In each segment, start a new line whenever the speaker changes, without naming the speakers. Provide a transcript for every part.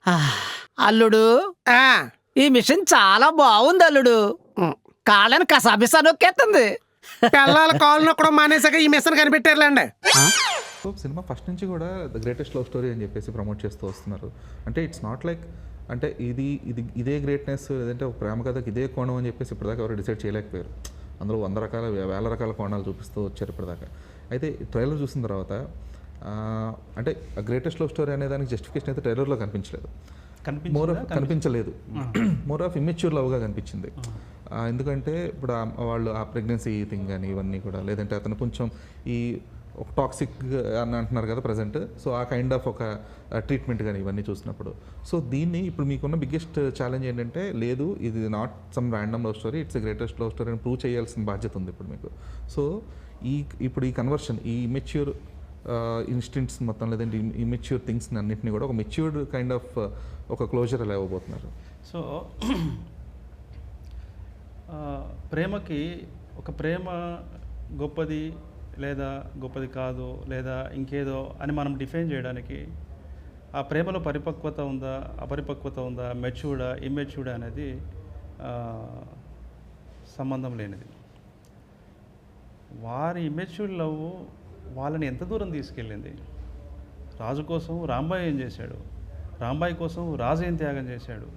ఆ, అల్లుడు
ఆ,
ఈ మిషన్ చాలా బాగుంది అల్లుడు.
ఉమ్.
కాళ్ళని కసాబిసా నొక్కేస్తుంది.
పిల్లల కాళ్ళు నొక్కడం మానేసాక ఈ మిషన్ కనిపెట్టారులేండి.
సో సినిమా ఫస్ట్ నుంచి కూడా ద గ్రేటెస్ట్ లవ్ స్టోరీ అని చెప్పేసి ప్రమోట్ చేస్తూ వస్తున్నారు. అంటే ఇట్స్ నాట్ లైక్ అంటే ఇదే గ్రేట్నెస్ లేదంటే ఒక ప్రేమ కథకి ఇదే కోణం అని చెప్పేసి ఇప్పటిదాకా ఎవరు డిసైడ్ చేయలేకపోయారు. అందులో 100 రకాల 1000 రకాల కోణాలు చూపిస్తూ వచ్చారు ఇప్పటిదాకా. అయితే ట్రైలర్ చూసిన తర్వాత అంటే గ్రేటెస్ట్ లవ్ స్టోరీ అనే దానికి జస్టిఫికేషన్ అయితే ట్రైలర్లో కనిపించలేదు. కనిపించలేదు. మోర్ ఆఫ్ ఇమ్మెచ్యూర్ లవ్గా కనిపించింది. ఎందుకంటే ఇప్పుడు వాళ్ళు ఆ ప్రెగ్నెన్సీ థింగ్ కానీ ఇవన్నీ కూడా, లేదంటే అతను కొంచెం ఈ ఒక టాక్సిక్ అని అంటున్నారు కదా ప్రజెంట్, సో ఆ కైండ్ ఆఫ్ ఒక ట్రీట్మెంట్ కానీ ఇవన్నీ చూసినప్పుడు, సో దీన్ని ఇప్పుడు మీకున్న బిగ్గెస్ట్ ఛాలెంజ్ ఏంటంటే లేదు ఇది not some random love story, it's greatest love story అని ప్రూవ్ చేయాల్సిన బాధ్యత ఉంది ఇప్పుడు మీకు. సో ఇప్పుడు ఈ కన్వర్షన్, ఈ ఇమ్మెచ్యూర్ ఇన్స్టింక్ట్స్ మొత్తం లేదంటే ఇమ్మెచ్యూర్ థింగ్స్ అన్నింటినీ కూడా ఒక మెచ్యూర్డ్ కైండ్ ఆఫ్ ఒక క్లోజర్ అలా ఇవ్వబోతున్నారు.
సో ప్రేమకి ఒక ప్రేమ గొప్పది లేదా గొప్పది కాదు లేదా ఇంకేదో అని మనం డిఫైన్ చేయడానికి ఆ ప్రేమలో పరిపక్వత ఉందా అపరిపక్వత ఉందా మెచ్యూర్డా ఇమ్మెచ్యూర్డా అనేది సంబంధం లేనిది. వారి ఇమ్మెచ్యూర్డ్ లవ్ వాళ్ళని ఎంత దూరం తీసుకెళ్ళింది. రాజు కోసం రాంబాయి ఏం చేశాడు, రాంబాయి కోసం రాజు ఏం త్యాగం చేశాడు,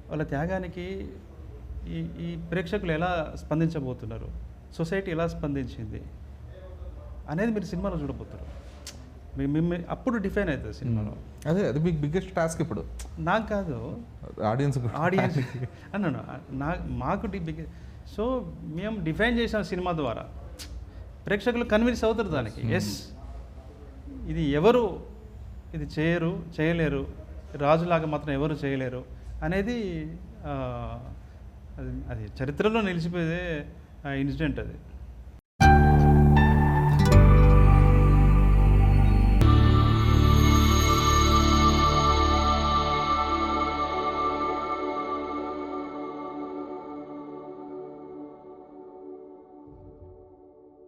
వాళ్ళ త్యాగానికి ఈ ప్రేక్షకులు ఎలా స్పందించబోతున్నారు, సొసైటీ ఎలా స్పందించింది అనేది మీరు సినిమాలో చూడబోతున్నారు. అప్పుడు డిఫైన్ అవుతుంది సినిమాలో.
అదే అది మీకు బిగ్గెస్ట్ టాస్క్ ఇప్పుడు.
నాకు కాదు,
ఆడియన్స్
అన్నాను మాకు సో మేము డిఫైన్ చేసిన సినిమా ద్వారా ప్రేక్షకులు కన్విన్స్ అవుతారు దానికి. ఎస్ ఇది ఎవరు ఇది చేయలేరు, రాజులాగా మాత్రం ఎవరు చేయలేరు అనేది అది చరిత్రలో నిలిచిపోయే ఇన్సిడెంట్ అది.